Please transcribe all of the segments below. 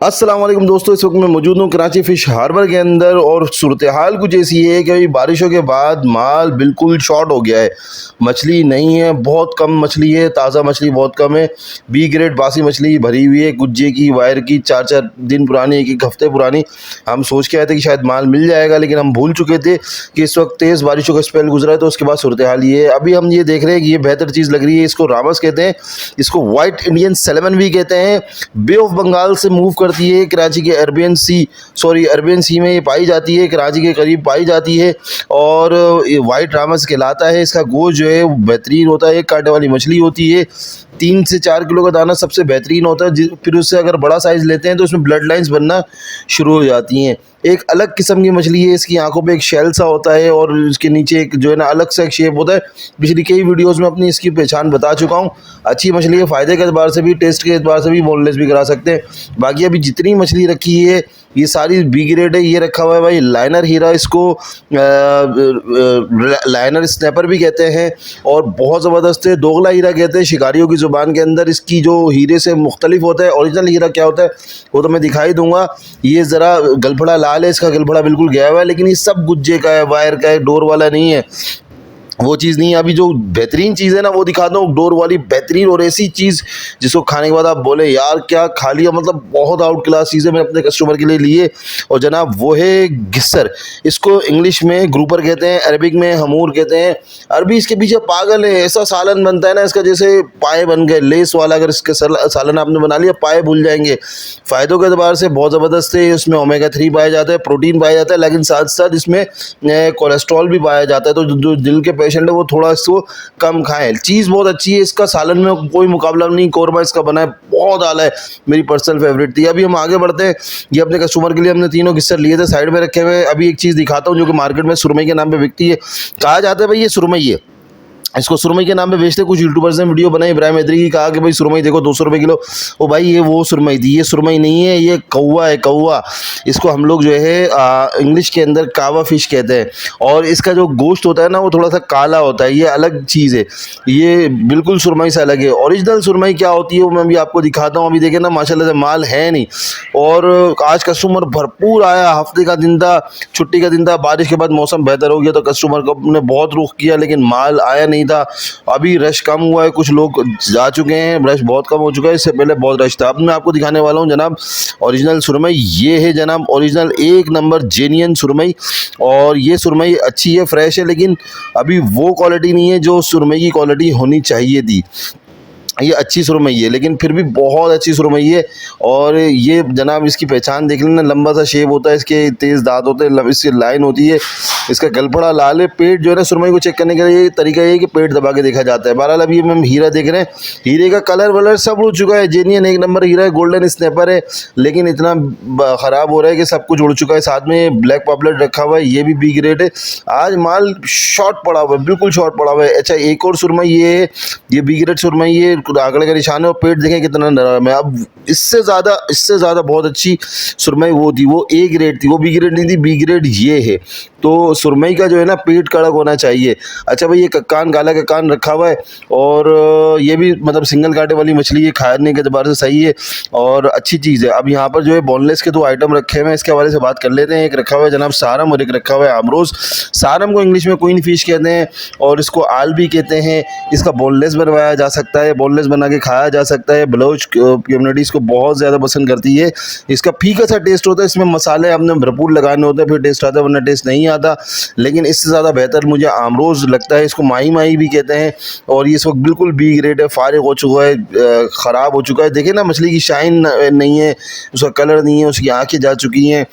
अस्सलाम वालेकुम दोस्तों, इस वक्त मैं मौजूद हूँ कराची फ़िश हार्बर के अंदर और सूरत हाल कुछ ऐसी है कि भाई बारिशों के बाद माल बिल्कुल शॉर्ट हो गया है। मछली नहीं है, बहुत कम मछली है, ताज़ा मछली बहुत कम है। बी ग्रेड बासी मछली भरी हुई है, गुज्जे की, वायर की, 4-4 दिन पुरानी, एक हफ्ते पुरानी। हम सोच के आए थे कि शायद माल मिल जाएगा, लेकिन हम भूल चुके थे कि इस वक्त तेज़ बारिशों का स्पेल गुजरा है। तो उसके बाद सूरत हाल ये है। अभी हम ये देख रहे हैं कि ये बेहतर चीज़ लग रही है। इसको रामस कहते हैं, इसको वाइट इंडियन सैल्मन भी कहते हैं। बे ऑफ बंगाल से मूव करती है, कराची के अरबियन सी में ये पाई जाती है, कराची के करीब पाई जाती है और ये वाइट रामस कहलाता है। इसका गोश्त जो है वो बेहतरीन होता है, एक कांटे वाली मछली होती है। 3 से 4 किलो का दाना सबसे बेहतरीन होता है। फिर उससे अगर बड़ा साइज़ लेते हैं तो उसमें ब्लड लाइंस बनना शुरू हो जाती हैं। एक अलग किस्म की मछली है, इसकी आंखों पे एक शेल सा होता है और इसके नीचे एक जो है ना अलग सा एक शेप होता है। पिछली कई वीडियोस में अपनी इसकी पहचान बता चुका हूँ। अच्छी मछली है, फ़ायदे के एतबार से भी, टेस्ट के एतबार से भी, बोनलेस भी करा सकते हैं। बाकी अभी जितनी मछली रखी है ये सारी बी ग्रेड है। ये रखा हुआ है भाई लाइनर हीरा, इसको लाइनर स्नैपर भी कहते हैं और बहुत ज़बरदस्त है। दोगला हीरा कहते हैं शिकारियों की ज़ुबान के अंदर। इसकी जो हीरे से मुख्तलिफ होता है, ओरिजिनल हीरा क्या होता है वो तो मैं दिखाई दूंगा। ये ज़रा गलफड़ा लाल है, इसका गलफड़ा बिल्कुल गया हुआ है, लेकिन ये सब गुज्जे का है, वायर का है, डोर वाला नहीं है। वो चीज़ नहीं है। अभी जो बेहतरीन चीज़ है ना वो दिखाता हूँ, डोर वाली बेहतरीन और ऐसी चीज़ जिसको खाने के बाद आप बोले यार क्या खा लिया, मतलब बहुत आउट क्लास चीज़ें मैंने अपने कस्टमर के लिए लिए। और जनाब वो है गिस्सर। इसको इंग्लिश में ग्रुपर कहते हैं, अरबिक में हमूर कहते हैं। अरबी इसके पीछे पागल है, ऐसा सालन बनता है ना इसका जैसे पाए बन गए, लेस वाला। अगर इसके सालन आपने बना लिया पाए भूल जाएंगे। फ़ायदों के अतबार से बहुत ज़बरदस्त है। इसमें ओमेगा 3 पाया जाता है, प्रोटीन पाया जाता है, लेकिन साथ साथ इसमें कोलेस्ट्रॉल भी पाया जाता है। तो जो दिल के पेशेंट है वो थोड़ा इसको कम खाएं। चीज़ बहुत अच्छी है, इसका सालन में कोई मुकाबला नहीं। कोरमा इसका बना है बहुत आला है, मेरी पर्सनल फेवरेट थी। अभी हम आगे बढ़ते हैं। ये अपने कस्टमर के लिए हमने तीनों गिस्सर लिए थे, साइड में रखे हुए। अभी एक चीज़ दिखाता हूँ जो कि मार्केट में सुरमई के नाम पे बिकती है। कहा जाता है भाई ये सुरमई है, इसको सुरमई के नाम पे बेचते। कुछ यूट्यूबर्स ने वीडियो बनाई, इब्राहिम हैदरी की, कहा कि भाई सुरमई देखो 200 रुपये किलो। ओ भाई ये वो सुरमई थी, ये सुरमई नहीं है, ये कौवा है, कौवा। इसको हम लोग जो है इंग्लिश के अंदर कावा फिश कहते हैं। और इसका जो गोश्त होता है ना वो थोड़ा सा काला होता है, ये अलग चीज़ है, ये बिल्कुल सुरमई से अलग है। ओरिजिनल सुरमई क्या होती है वो मैं भी आपको दिखाता हूँ। अभी देखें ना माशाल्लाह से माल है नहीं, और आज कस्टमर भरपूर आया। हफ्ते का दिन था, छुट्टी का दिन था, बारिश के बाद मौसम बेहतर हो गया तो कस्टमर को ने बहुत रुख किया, लेकिन माल आया नहीं था। अभी रश कम हुआ है, कुछ लोग जा चुके हैं, रश बहुत कम हो चुका है। इससे पहले बहुत रश था। अब मैं आपको दिखाने वाला हूं जनाब ओरिजिनल सुरमई। ये है जनाब ओरिजिनल एक नंबर जेन्युइन सुरमई। और ये सुरमई अच्छी है, फ्रेश है, लेकिन अभी वो क्वालिटी नहीं है जो सुरमई की क्वालिटी होनी चाहिए थी। ये अच्छी सुरमई है, लेकिन फिर भी बहुत अच्छी सुरमई है। और ये जनाब इसकी पहचान देख लेना, लंबा सा शेप होता है, इसके तेज़ दांत होते हैं, इसकी लाइन होती है, इसका गलपड़ा लाल है। पेट जो है ना सुरमई को चेक करने का ये तरीका ये है कि पेट दबा के देखा जाता है। बहरहाल अभी हम हीरा देख रहे हैं, हीरे का कलर वलर सब उड़ चुका है। जेन्युइन एक नंबर हीरा है, गोल्डन स्नैपर है, लेकिन इतना ख़राब हो रहा है कि सब कुछ उड़ चुका है। साथ में ब्लैक पॉपलेट रखा हुआ है, ये भी बी ग्रेड है। आज माल शॉर्ट पड़ा हुआ है, बिल्कुल शॉर्ट पड़ा हुआ है। अच्छा एक और सुरमई ये है, ये बी ग्रेड सुरमई है, आंकड़े का निशान है, और पेट देखें कितना नरम है। अब इससे ज़्यादा बहुत अच्छी सुरमई वो थी, वो ए ग्रेड थी, वो बी ग्रेड नहीं थी, बी ग्रेड ये है। तो सुरमई का जो है ना पेट कड़क होना चाहिए। अच्छा भाई ये कक्कान, काला कक्कान रखा हुआ है, और ये भी मतलब सिंगल कांटे वाली मछली है, खाने के एतबार से सही है और अच्छी चीज़ है। अब यहाँ पर जो है बोनलेस के 2 आइटम रखे हुए हैं, इसके हवाले से बात कर लेते हैं। एक रखा हुआ है जनाब सारम और एक रखा हुआ है आमरोज। सारम को इंग्लिश में क्वीन फिश कहते हैं और इसको आल भी कहते हैं। इसका बोनलेस बनवाया जा सकता है, बोनलेस बना के खाया जा सकता है। बलोच कम्युनिटी इसको बहुत ज़्यादा पसंद करती है। इसका फीका सा टेस्ट होता है, इसमें मसाले आपने भरपूर लगाने होते हैं, फिर टेस्ट आता है, वरना टेस्ट नहीं आता। लेकिन इससे ज़्यादा बेहतर मुझे आमरोज लगता है। इसको माही माही भी कहते हैं और ये इस वक्त बिल्कुल बी ग्रेड है, फारिग हो चुका है, ख़राब हो चुका है। देखिए ना मछली की शाइन नहीं है, उसका कलर नहीं है, उसकी आँखें जा चुकी हैं।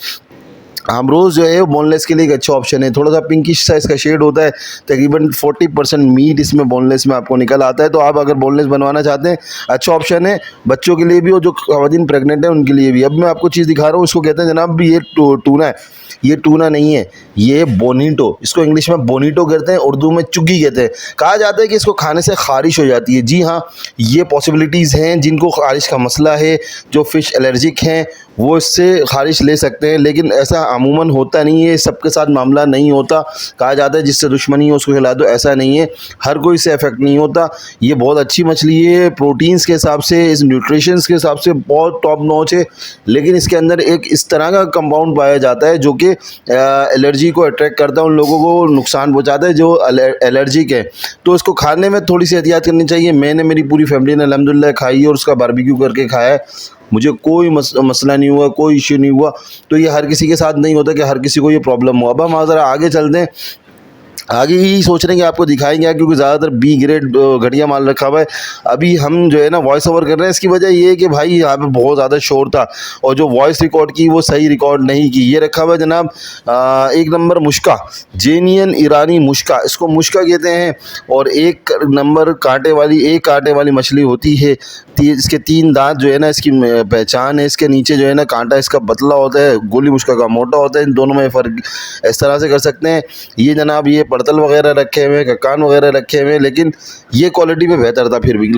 आमरोज जो है वो बोनलेस के लिए एक अच्छा ऑप्शन है। थोड़ा सा पिंकिश सा इसका शेड होता है, तकरीबन 40% मीट इसमें बोनलेस में आपको निकल आता है। तो आप अगर बोनलेस बनवाना चाहते हैं अच्छा ऑप्शन है, बच्चों के लिए भी और जो ख़वातीन प्रेग्नेंट है उनके लिए भी। अब मैं आपको चीज़ दिखा रहा हूँ, इसको कहते हैं जनाब ये टूना है। ये टूना नहीं है, ये बोनीटो, इसको इंग्लिश में बोनीटो कहते हैं, उर्दू में चुग्गी कहते हैं। कहा जाता है कि इसको खाने से खारिश हो जाती है। जी हाँ, ये पॉसिबिलिटीज़ हैं। जिनको खारिश का मसला है, जो फ़िश एलर्जिक हैं, वो इससे खारिश ले सकते हैं, लेकिन ऐसा अमूमन होता नहीं है, सबके साथ मामला नहीं होता। कहा जाता है जिससे दुश्मनी हो उसको खिला दो, ऐसा नहीं है, हर कोई से इफेक्ट नहीं होता। ये बहुत अच्छी मछली है, प्रोटीन्स के हिसाब से, इस न्यूट्रिशंस के हिसाब से बहुत टॉप नॉच है, लेकिन इसके अंदर एक इस तरह का कंपाउंड पाया जाता है जो कि एलर्जी को अट्रैक्ट करता है, उन लोगों को नुकसान पहुँचाता है जो एलर्जिक है। तो इसको खाने में थोड़ी सी एहतियात करनी चाहिए। मैंने, मेरी पूरी फैमिली ने अल्हम्दुलिल्लाह खाई है और उसका बारबेक्यू करके खाया है, मुझे कोई मसला नहीं हुआ, कोई इश्यू नहीं हुआ। तो ये हर किसी के साथ नहीं होता कि हर किसी को ये प्रॉब्लम हो। अब हम ज़रा आगे चलते हैं, आगे ही सोच रहे हैं कि आपको दिखाएंगे, क्योंकि ज़्यादातर बी ग्रेड घटिया माल रखा हुआ है। अभी हम जो है ना वॉइस ओवर कर रहे हैं, इसकी वजह ये है कि भाई यहाँ पे बहुत ज़्यादा शोर था और जो वॉइस रिकॉर्ड की वो सही रिकॉर्ड नहीं की। ये रखा हुआ है जनाब 1 नंबर मुश्का, जेनियन ईरानी मुश्का, इसको मुश्का कहते हैं। और 1 नंबर कांटे वाली मछली होती है। इसके 3 दांत जो है ना, इसकी पहचान है। इसके नीचे जो है ना कांटा इसका पतला होता है, गोली मुश्का का मोटा होता है। इन दोनों में फ़र्क इस तरह से कर सकते हैं। ये जनाब ये पड़तल वगैरह रखे हुए हैं, कक्कान वगैरह रखे हुए हैं, लेकिन ये क्वालिटी में बेहतर था फिर भी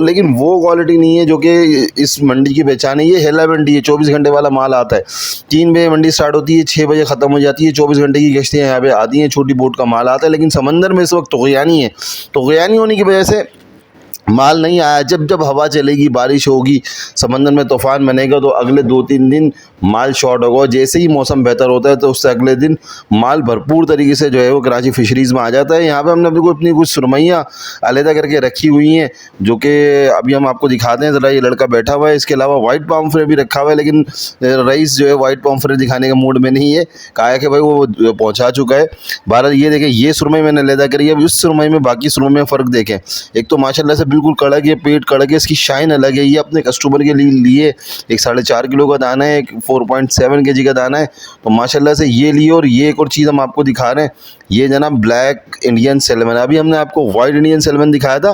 लेकिन वो क्वालिटी नहीं है जो कि इस मंडी की पहचान है। ये हेला मंडी है, 24 घंटे वाला माल आता है। 3 बजे मंडी स्टार्ट होती है, 6 बजे ख़त्म हो जाती है। 24 घंटे की कश्तियाँ यहाँ पे आती हैं, छोटी बोट का माल आता है। लेकिन समंदर में इस वक्त तुग़यानी है, तुग़यानी होने की वजह से माल नहीं आया। जब जब हवा चलेगी, बारिश होगी, समंदर में तूफ़ान बनेगा, तो अगले 2-3 दिन माल शॉर्ट होगा। जैसे ही मौसम बेहतर होता है तो उससे अगले दिन माल भरपूर तरीके से जो है वो कराची फ़िशरीज़ में आ जाता है। यहाँ पे हमने अपनी कुछ सुरमैयाँ अलहदा करके रखी हुई हैं, जो कि अभी हम आपको दिखाते हैं। ज़रा ये लड़का बैठा हुआ है, इसके अलावा वाइट पॉम्फ्रेट भी रखा हुआ है, लेकिन रईस जो है वाइट पॉम्फ्रेट दिखाने का मूड में नहीं है। कहा है कि भाई वो पहुँचा चुका है। बहरहाल ये देखें, ये सुरमई मैंने अलहदा करी है। अब इस सुरमई में बाकी सुरमई में फ़र्क देखें। एक तो माशाल्लाह से बिल्कुल कड़क है, पेट कड़क है, इसकी शाइन अलग है। ये अपने कस्टमर के लिए एक 4.5 किलो का दाना है, एक 4.7 kg का दाना है, तो माशाल्लाह से ये लिए। और ये एक और चीज़ हम आपको दिखा रहे हैं, ये जनाब ब्लैक इंडियन सैल्मन। अभी हमने आपको वाइट इंडियन सैल्मन दिखाया था,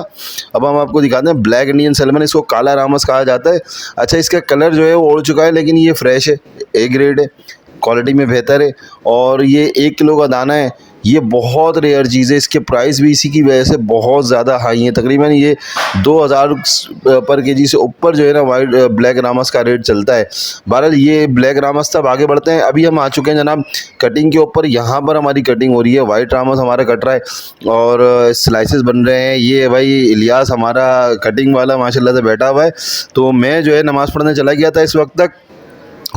अब हम आपको दिखाते हैं ब्लैक इंडियन सैल्मन। इसको काला रामस कहा जाता है। अच्छा, इसका कलर जो है वो उड़ चुका है, लेकिन ये फ्रेश है, ए ग्रेड है, क्वालिटी में बेहतर है। और ये 1 किलो का दाना है। ये बहुत रेयर चीज़ है, इसके प्राइस भी इसी की वजह से बहुत ज़्यादा हाई हैं। तकरीबन ये 2000 पर केजी से ऊपर जो है ना वाइट ब्लैक रामस का रेट चलता है। बहरहाल ये ब्लैक रामस तब आगे बढ़ते हैं। अभी हम आ चुके हैं जनाब कटिंग के ऊपर। यहाँ पर हमारी कटिंग हो रही है, वाइट रामस हमारा कट रहा है और स्लाइसेस बन रहे हैं। ये भाई इलियास हमारा कटिंग वाला माशाल्लाह से बैठा हुआ है। तो मैं जो है नमाज़ पढ़ने चला गया था इस वक्त तक,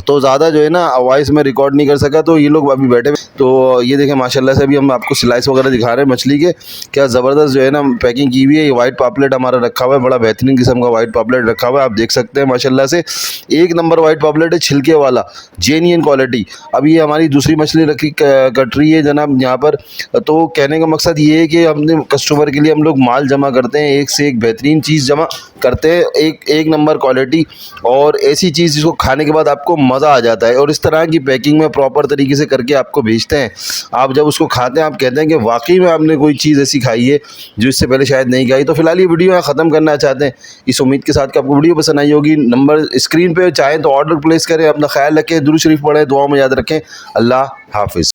तो ज़्यादा जो है ना वॉइस में रिकॉर्ड नहीं कर सका, तो ये लोग अभी बैठे हुए। तो ये देखें माशाल्लाह से अभी हम आपको स्लाइस वगैरह दिखा रहे हैं मछली के, क्या ज़बरदस्त जो है ना पैकिंग की हुई है। ये वाइट पापलेट हमारा रखा हुआ है, बड़ा बेहतरीन किस्म का वाइट पापलेट रखा हुआ है, आप देख सकते हैं माशाल्लाह से 1 नंबर वाइट पापलेट है, छिलके वाला, जेन्युइन क्वालिटी। अब ये हमारी दूसरी मछली रखी कट रही है जनाब यहाँ पर। तो कहने का मकसद ये है कि अपने कस्टमर के लिए हम लोग माल जमा करते हैं, एक से एक बेहतरीन चीज़ जमा करते हैं, एक नंबर क्वालिटी और ऐसी चीज़ जिसको खाने के बाद आपको मज़ा आ जाता है। और इस तरह की पैकिंग में प्रॉपर तरीके से करके आपको भेजते हैं। आप जब उसको खाते हैं आप कहते हैं कि वाकई में आपने कोई चीज़ ऐसी खाई है जो इससे पहले शायद नहीं खाई। तो फिलहाल ये वीडियो यहाँ ख़त्म करना चाहते हैं, इस उम्मीद के साथ कि आपको वीडियो पसंद आई होगी। नंबर स्क्रीन पर चाहें तो ऑर्डर प्लेस करें, अपना ख्याल रखें, दुरूद शरीफ पढ़ें, दुआओं में याद रखें। अल्लाह हाफिज़।